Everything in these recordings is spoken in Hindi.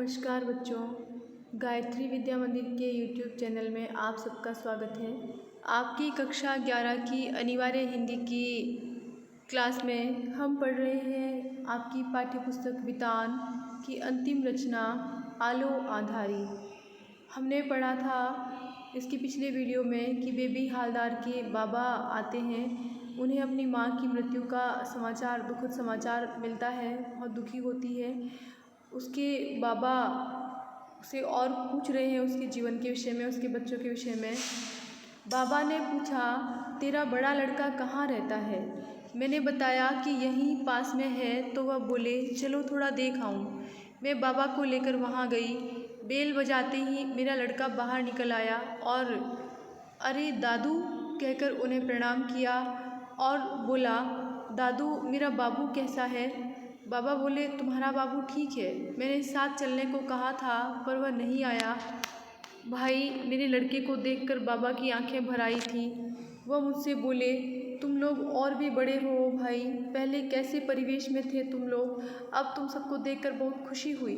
नमस्कार बच्चों, गायत्री विद्या मंदिर के यूट्यूब चैनल में आप सबका स्वागत है। आपकी कक्षा 11 की अनिवार्य हिंदी की क्लास में हम पढ़ रहे हैं आपकी पाठ्यपुस्तक वितान की अंतिम रचना आलो आधारी। हमने पढ़ा था इसके पिछले वीडियो में कि बेबी हालदार के बाबा आते हैं, उन्हें अपनी माँ की मृत्यु का समाचार, दुखद समाचार मिलता है, बहुत दुखी होती है। उसके बाबा से और पूछ रहे हैं उसके जीवन के विषय में, उसके बच्चों के विषय में। बाबा ने पूछा, तेरा बड़ा लड़का कहाँ रहता है? मैंने बताया कि यहीं पास में है। तो वह बोले, चलो थोड़ा देख आऊँ। मैं बाबा को लेकर वहाँ गई। बेल बजाते ही मेरा लड़का बाहर निकल आया और अरे दादू कहकर उन्हें प्रणाम किया और बोला, दादू मेरा बाबू कैसा है? बाबा बोले, तुम्हारा बाबू ठीक है, मैंने साथ चलने को कहा था पर वह नहीं आया। भाई मेरे लड़के को देखकर बाबा की आंखें भर आई थी। वह मुझसे बोले, तुम लोग और भी बड़े हो भाई, पहले कैसे परिवेश में थे तुम लोग, अब तुम सबको देखकर बहुत खुशी हुई।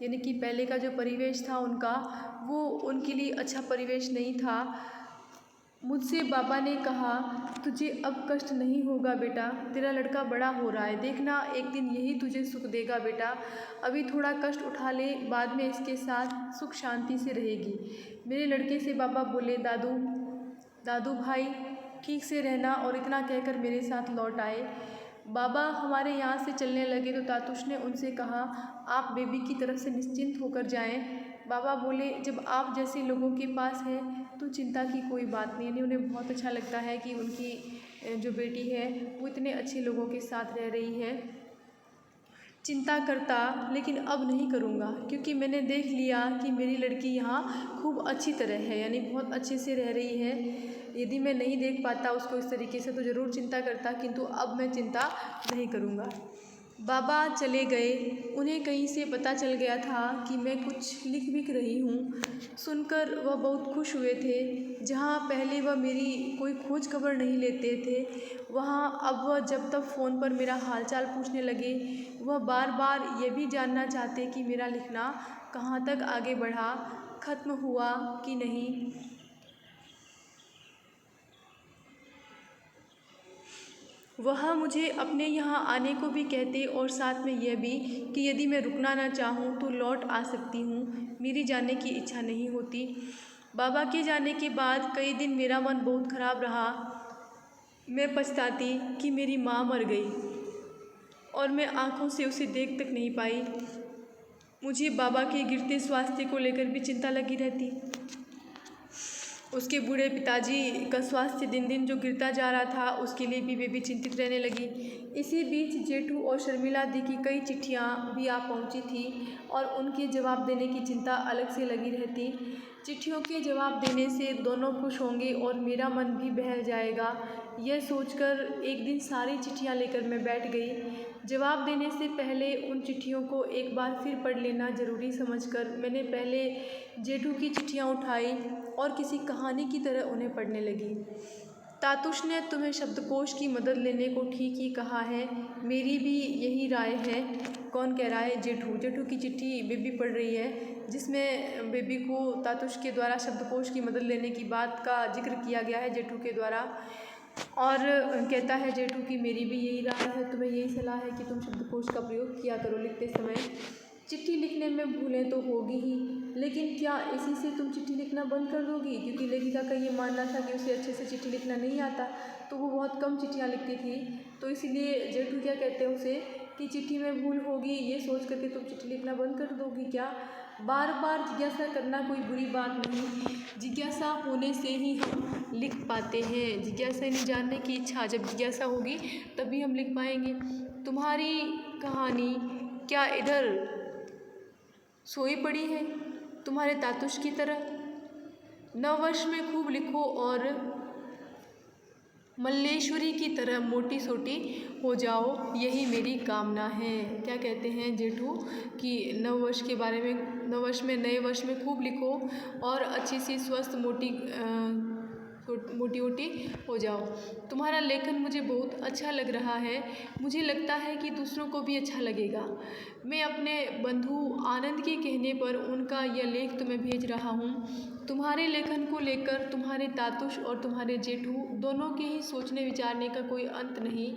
यानी कि पहले का जो परिवेश था उनका, वो उनके लिए अच्छा परिवेश नहीं था। मुझसे बाबा ने कहा, तुझे अब कष्ट नहीं होगा बेटा, तेरा लड़का बड़ा हो रहा है, देखना एक दिन यही तुझे सुख देगा बेटा। अभी थोड़ा कष्ट उठा ले, बाद में इसके साथ सुख शांति से रहेगी। मेरे लड़के से बाबा बोले, दादू भाई ठीक से रहना, और इतना कहकर मेरे साथ लौट आए। बाबा हमारे यहाँ से चलने लगे तो तातुश ने उनसे कहा, आप बेबी की तरफ से निश्चिंत होकर जाएं। बाबा बोले, जब आप जैसे लोगों के पास है तो चिंता की कोई बात नहीं। यानी उन्हें बहुत अच्छा लगता है कि उनकी जो बेटी है वो इतने अच्छे लोगों के साथ रह रही है। चिंता करता, लेकिन अब नहीं करूँगा, क्योंकि मैंने देख लिया कि मेरी लड़की यहाँ खूब अच्छी तरह है, यानी बहुत अच्छे से रह रही है। यदि मैं नहीं देख पाता उसको इस तरीके से तो ज़रूर चिंता करता, किंतु अब मैं चिंता नहीं करूँगा। बाबा चले गए। उन्हें कहीं से पता चल गया था कि मैं कुछ लिख विख रही हूँ। सुनकर वह बहुत खुश हुए थे। जहाँ पहले वह मेरी कोई खोज खबर नहीं लेते थे, वहाँ अब वह जब तक फ़ोन पर मेरा हालचाल पूछने लगे। वह बार बार ये भी जानना चाहते कि मेरा लिखना कहाँ तक आगे बढ़ा, ख़त्म हुआ कि नहीं। वह मुझे अपने यहाँ आने को भी कहते और साथ में यह भी कि यदि मैं रुकना ना चाहूँ तो लौट आ सकती हूँ, मेरी जाने की इच्छा नहीं होती। बाबा के जाने के बाद कई दिन मेरा मन बहुत ख़राब रहा। मैं पछताती कि मेरी माँ मर गई और मैं आँखों से उसे देख तक नहीं पाई। मुझे बाबा के गिरते स्वास्थ्य को लेकर भी चिंता लगी रहती। उसके बूढ़े पिताजी का स्वास्थ्य दिन दिन जो गिरता जा रहा था, उसके लिए भी बेबी चिंतित रहने लगी। इसी बीच जेठू और शर्मिला दी की कई चिट्ठियाँ भी आ पहुँची थी और उनके जवाब देने की चिंता अलग से लगी रहती। चिट्ठियों के जवाब देने से दोनों खुश होंगे और मेरा मन भी बहल जाएगा, यह सोचकर एक दिन सारी चिट्ठियाँ लेकर मैं बैठ गई। जवाब देने से पहले उन चिट्ठियों को एक बार फिर पढ़ लेना ज़रूरी समझकर मैंने पहले जेठू की चिट्ठियाँ उठाई और किसी कहानी की तरह उन्हें पढ़ने लगी। तातुश ने तुम्हें शब्दकोश की मदद लेने को ठीक ही कहा है, मेरी भी यही राय है। कौन कह रहा है? जेठू की चिट्ठी बेबी पढ़ रही है, जिसमें बेबी को तातुश के द्वारा शब्दकोश की मदद लेने की बात का जिक्र किया गया है जेठू के द्वारा। और कहता है जेठू की मेरी भी यही राय है, तुम्हें यही सलाह है कि तुम शब्दकोश का प्रयोग किया करो लिखते समय। चिट्ठी लिखने में भूलें तो होगी ही, लेकिन क्या इसी से तुम चिट्ठी लिखना बंद कर दोगी? क्योंकि लेखिका का ये मानना था कि उसे अच्छे से चिट्ठी लिखना नहीं आता, तो वो बहुत कम चिट्ठियाँ लिखती थी। तो इसीलिए जेठू क्या कहते हैं उसे कि चिट्ठी में भूल होगी, ये सोच करके तुम चिट्ठी लिखना बंद कर दोगी क्या? बार बार जिज्ञासा करना कोई बुरी बात नहीं, जिज्ञासा होने से ही हम लिख पाते हैं। जिज्ञासा नहीं, जानने की इच्छा, जब जिज्ञासा होगी तभी हम लिख पाएंगे। तुम्हारी कहानी क्या इधर सोई पड़ी है तुम्हारे तातुश की तरह? नववर्ष में खूब लिखो और मल्लेश्वरी की तरह मोटी सोटी हो जाओ, यही मेरी कामना है। क्या कहते हैं जेठू कि नववर्ष के बारे में, नए वर्ष में खूब लिखो और अच्छी सी स्वस्थ मोटी मोटी मोटी हो जाओ। तुम्हारा लेखन मुझे बहुत अच्छा लग रहा है। मुझे लगता है कि दूसरों को भी अच्छा लगेगा। मैं अपने बंधु आनंद के कहने पर उनका यह लेख तुम्हें भेज रहा हूँ। तुम्हारे लेखन को लेकर तुम्हारे तातुश और तुम्हारे जेठू दोनों के ही सोचने विचारने का कोई अंत नहीं।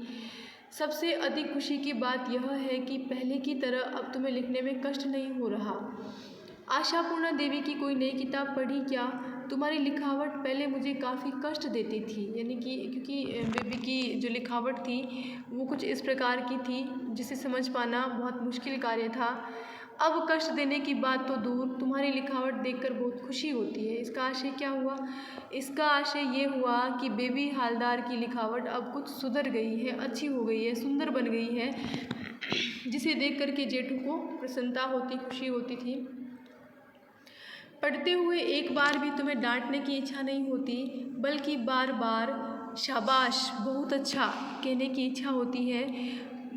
सबसे अधिक खुशी की बात यह है कि पहले की तरह अब तुम्हें लिखने में कष्ट नहीं हो रहा। आशापूर्णा देवी की कोई नई किताब पढ़ी क्या? तुम्हारी लिखावट पहले मुझे काफ़ी कष्ट देती थी, यानी कि क्योंकि बेबी की जो लिखावट थी वो कुछ इस प्रकार की थी जिसे समझ पाना बहुत मुश्किल कार्य था। अब कष्ट देने की बात तो दूर, तुम्हारी लिखावट देखकर बहुत खुशी होती है। इसका आशय क्या हुआ? इसका आशय ये हुआ कि बेबी हालदार की लिखावट अब कुछ सुधर गई है, अच्छी हो गई है, सुंदर बन गई है, जिसे देख कर के जेठू को प्रसन्नता होती, खुशी होती थी। पढ़ते हुए एक बार भी तुम्हें डांटने की इच्छा नहीं होती, बल्कि बार बार शाबाश, बहुत अच्छा कहने की इच्छा होती है।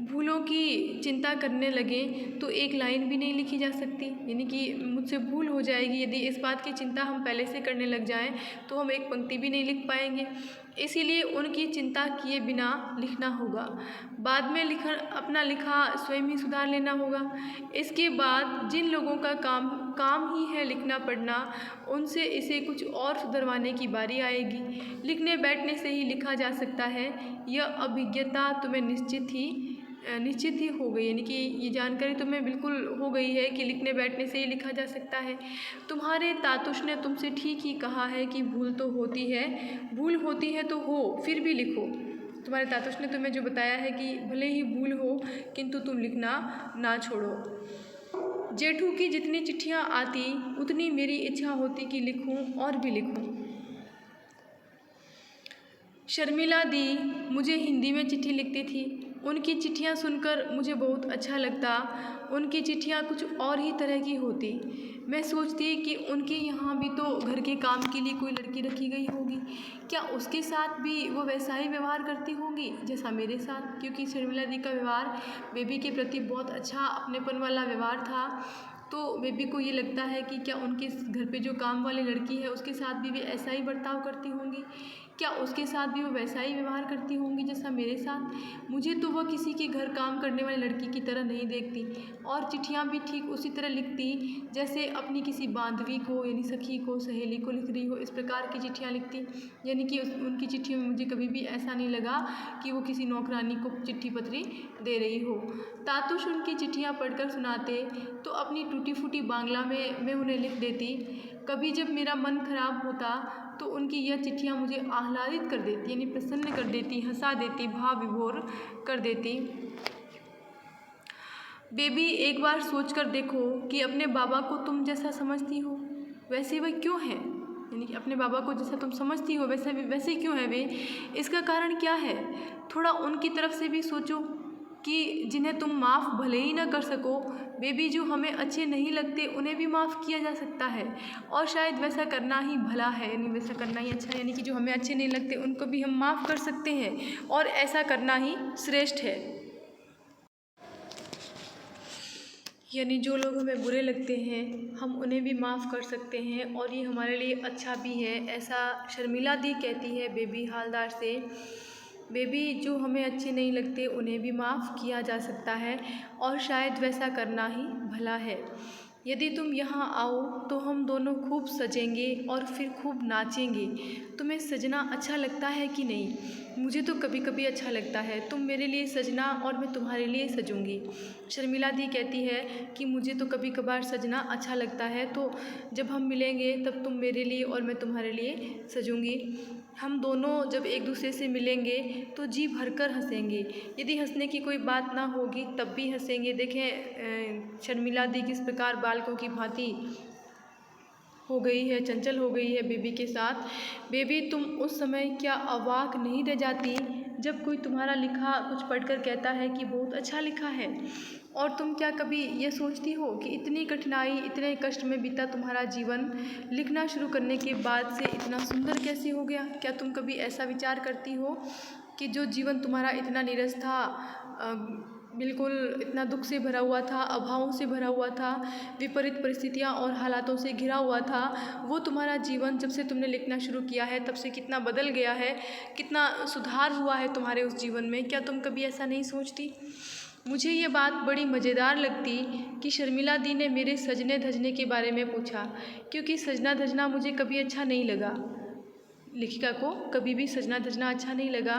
भूलों की चिंता करने लगे तो एक लाइन भी नहीं लिखी जा सकती, यानी कि मुझसे भूल हो जाएगी। यदि इस बात की चिंता हम पहले से करने लग जाएं तो हम एक पंक्ति भी नहीं लिख पाएंगे। इसीलिए उनकी चिंता किए बिना लिखना होगा। बाद में अपना लिखा स्वयं ही सुधार लेना होगा। इसके बाद जिन लोगों का काम ही है लिखना पढ़ना, उनसे इसे कुछ और सुधरवाने की बारी आएगी। लिखने बैठने से ही लिखा जा सकता है, यह अभिज्ञता तुम्हें निश्चित ही हो गई, यानी कि ये जानकारी तुम्हें बिल्कुल हो गई है कि लिखने बैठने से ही लिखा जा सकता है। तुम्हारे तातुश ने तुमसे ठीक ही कहा है कि भूल होती है तो हो, फिर भी लिखो। तुम्हारे तातुश ने तुम्हें जो बताया है कि भले ही भूल हो किंतु तुम लिखना ना छोड़ो। जेठू की जितनी चिट्ठियाँ आती उतनी मेरी इच्छा होती कि लिखूं और भी लिखूं। शर्मिला दी मुझे हिंदी में चिट्ठी लिखती थी। उनकी चिट्ठियाँ सुनकर मुझे बहुत अच्छा लगता। उनकी चिट्ठियाँ कुछ और ही तरह की होती। मैं सोचती कि उनके यहाँ भी तो घर के काम के लिए कोई लड़की रखी गई होगी, क्या उसके साथ भी वो वैसा ही व्यवहार करती होंगी जैसा मेरे साथ? क्योंकि शर्मिला दी का व्यवहार बेबी के प्रति बहुत अच्छा अपनेपन वाला व्यवहार था, तो बेबी को ये लगता है कि क्या उनके घर पे जो काम वाली लड़की है उसके साथ भी वे ऐसा ही बर्ताव करती होंगी, क्या उसके साथ भी वो वैसा ही व्यवहार करती होंगी जैसा मेरे साथ? मुझे तो वह किसी के घर काम करने वाली लड़की की तरह नहीं देखती और चिट्ठियाँ भी ठीक उसी तरह लिखती जैसे अपनी किसी बांधवी को, यानी सखी को, सहेली को लिख रही हो, इस प्रकार की चिट्ठियाँ लिखती। यानी कि उनकी चिट्ठियों में मुझे कभी भी ऐसा नहीं लगा कि वो किसी नौकरानी को चिट्ठी पत्री दे रही हो। तातुश उनकी चिट्ठियाँ पढ़कर सुनाते तो अपनी टूटी फूटी बांग्ला में मैं उन्हें लिख देती। कभी जब मेरा मन खराब होता तो उनकी यह चिट्ठियाँ मुझे आह्लादित कर देती, यानी प्रसन्न कर देती, हंसा देती, भाव विभोर कर देती। बेबी एक बार सोचकर देखो कि अपने बाबा को तुम जैसा समझती हो वैसे वह क्यों है, यानी कि अपने बाबा को जैसा तुम समझती हो वैसे क्यों है वे? इसका कारण क्या है? थोड़ा उनकी तरफ से भी सोचो कि जिन्हें तुम माफ़ भले ही ना कर सको, बेबी जो हमें अच्छे नहीं लगते उन्हें भी माफ़ किया जा सकता है और शायद वैसा करना ही भला है, यानी वैसा करना ही अच्छा है। यानी कि जो हमें अच्छे नहीं लगते उनको भी हम माफ़ कर सकते हैं और ऐसा करना ही श्रेष्ठ है। यानी जो लोग हमें बुरे लगते हैं हम उन्हें भी माफ़ कर सकते हैं और ये हमारे लिए अच्छा भी है, ऐसा शर्मिला दी कहती है बेबी हालदार से। बेबी जो हमें अच्छे नहीं लगते उन्हें भी माफ़ किया जा सकता है और शायद वैसा करना ही भला है। यदि तुम यहाँ आओ तो हम दोनों खूब सजेंगे और फिर खूब नाचेंगे। तुम्हें सजना अच्छा लगता है कि नहीं? मुझे तो कभी कभी अच्छा लगता है। तुम मेरे लिए सजना और मैं तुम्हारे लिए सजूंगी। शर्मिला दी कहती है कि मुझे तो कभी कभार सजना अच्छा लगता है, तो जब हम मिलेंगे तब तुम मेरे लिए और मैं तुम्हारे लिए सजूंगी। हम दोनों जब एक दूसरे से मिलेंगे तो जी भरकर हंसेंगे। यदि हंसने की कोई बात ना होगी तब भी हंसेंगे। देखें शर्मिला दी किस प्रकार बालकों की भांति हो गई है, चंचल हो गई है बेबी के साथ। बेबी तुम उस समय क्या अवाक नहीं रह जाती जब कोई तुम्हारा लिखा कुछ पढ़कर कहता है कि बहुत अच्छा लिखा है? और तुम क्या कभी ये सोचती हो कि इतनी कठिनाई, इतने कष्ट में बीता तुम्हारा जीवन लिखना शुरू करने के बाद से इतना सुंदर कैसे हो गया? क्या तुम कभी ऐसा विचार करती हो कि जो जीवन तुम्हारा इतना नीरस था, बिल्कुल इतना दुख से भरा हुआ था, अभावों से भरा हुआ था, विपरीत परिस्थितियाँ और हालातों से घिरा हुआ था। वो तुम्हारा जीवन जब से तुमने लिखना शुरू किया है तब से कितना बदल गया है, कितना सुधार हुआ है तुम्हारे उस जीवन में। क्या तुम कभी ऐसा नहीं सोचती? मुझे ये बात बड़ी मज़ेदार लगती कि शर्मिला दी ने मेरे सजने धजने के बारे में पूछा, क्योंकि सजना धजना मुझे कभी अच्छा नहीं लगा। लेखिका को कभी भी सजना धजना अच्छा नहीं लगा।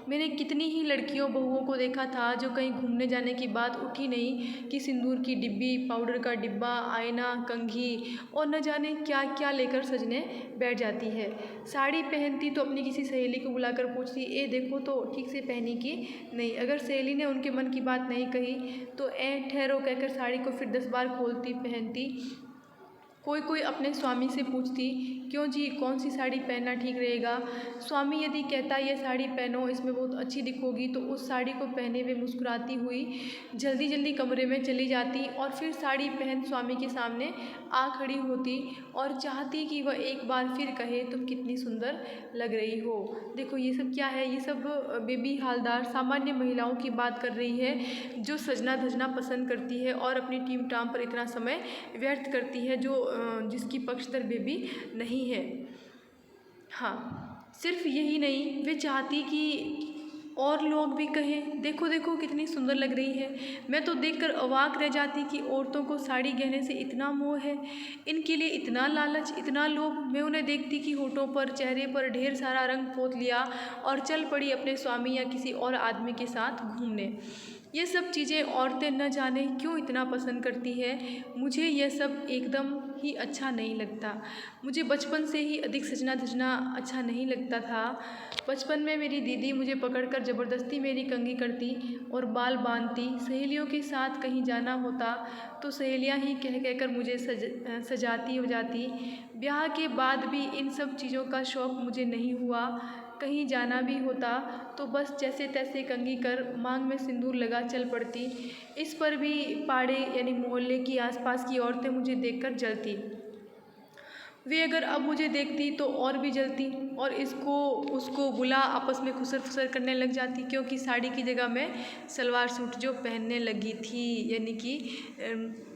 मैंने कितनी ही लड़कियों बहुओं को देखा था जो कहीं घूमने जाने की बात उठी नहीं कि सिंदूर की डिब्बी, पाउडर का डिब्बा, आईना, कंघी और न जाने क्या क्या लेकर सजने बैठ जाती है। साड़ी पहनती तो अपनी किसी सहेली को बुलाकर पूछती, ए देखो तो ठीक से पहनी कि नहीं। अगर सहेली ने उनके मन की बात नहीं कही तो ठहरो कहकर साड़ी को फिर 10 बार खोलती पहनती। कोई कोई अपने स्वामी से पूछती, क्यों जी कौन सी साड़ी पहनना ठीक रहेगा? स्वामी यदि कहता ये साड़ी पहनो, इसमें बहुत अच्छी दिखोगी, तो उस साड़ी को पहने हुए मुस्कुराती हुई जल्दी जल्दी कमरे में चली जाती और फिर साड़ी पहन स्वामी के सामने आ खड़ी होती और चाहती कि वह एक बार फिर कहे तुम कितनी सुंदर लग रही हो। देखो ये सब क्या है, ये सब बेबी हालदार सामान्य महिलाओं की बात कर रही है जो सजना धजना पसंद करती है और अपनी टीम टाम पर इतना समय व्यर्थ करती है, जो जिसकी पक्षधर बेबी नहीं है। हाँ, सिर्फ यही नहीं, वे चाहती कि और लोग भी कहें देखो देखो कितनी सुंदर लग रही है। मैं तो देखकर अवाक रह जाती कि औरतों को साड़ी गहने से इतना मोह है, इनके लिए इतना लालच, इतना लोभ। मैं उन्हें देखती कि होठों पर, चेहरे पर ढेर सारा रंग पोत लिया और चल पड़ी अपने स्वामी या किसी और आदमी के साथ घूमने। ये सब चीज़ें औरतें न जाने क्यों इतना पसंद करती है। मुझे यह सब एकदम ही अच्छा नहीं लगता। मुझे बचपन से ही अधिक सजना धजना अच्छा नहीं लगता था। बचपन में मेरी दीदी मुझे पकड़कर ज़बरदस्ती मेरी कंघी करती और बाल बांधती। सहेलियों के साथ कहीं जाना होता तो सहेलियां ही कह कहकर मुझे सजाती वजाती। ब्याह के बाद भी इन सब चीज़ों का शौक़ मुझे नहीं हुआ। कहीं जाना भी होता तो बस जैसे तैसे कंघी कर मांग में सिंदूर लगा चल पड़ती। इस पर भी पाड़े यानी मोहल्ले की आसपास की औरतें मुझे देखकर जलती। वे अगर अब मुझे देखती तो और भी जलती और इसको उसको बुला आपस में खुसर फुसर करने लग जाती, क्योंकि साड़ी की जगह मैं सलवार सूट जो पहनने लगी थी, यानी कि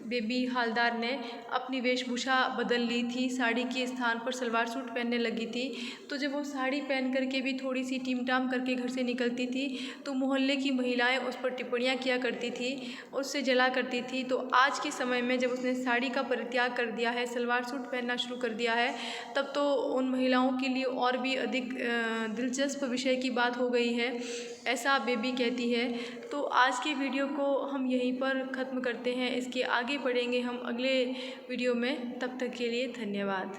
बेबी हालदार ने अपनी वेशभूषा बदल ली थी, साड़ी के स्थान पर सलवार सूट पहनने लगी थी। तो जब वो साड़ी पहन करके भी थोड़ी सी टीम टाम करके घर से निकलती थी तो मोहल्ले की महिलाएं उस पर टिप्पणियां किया करती थी, उससे जला करती थी। तो आज के समय में जब उसने साड़ी का परित्याग कर दिया है, सलवार सूट पहनना शुरू कर दिया है, तब तो उन महिलाओं के लिए और भी अधिक दिलचस्प विषय की बात हो गई है, ऐसा बेबी कहती है। तो आज के वीडियो को हम यहीं पर ख़त्म करते हैं। इसके आगे बढ़ेंगे हम अगले वीडियो में। तब तक के लिए धन्यवाद।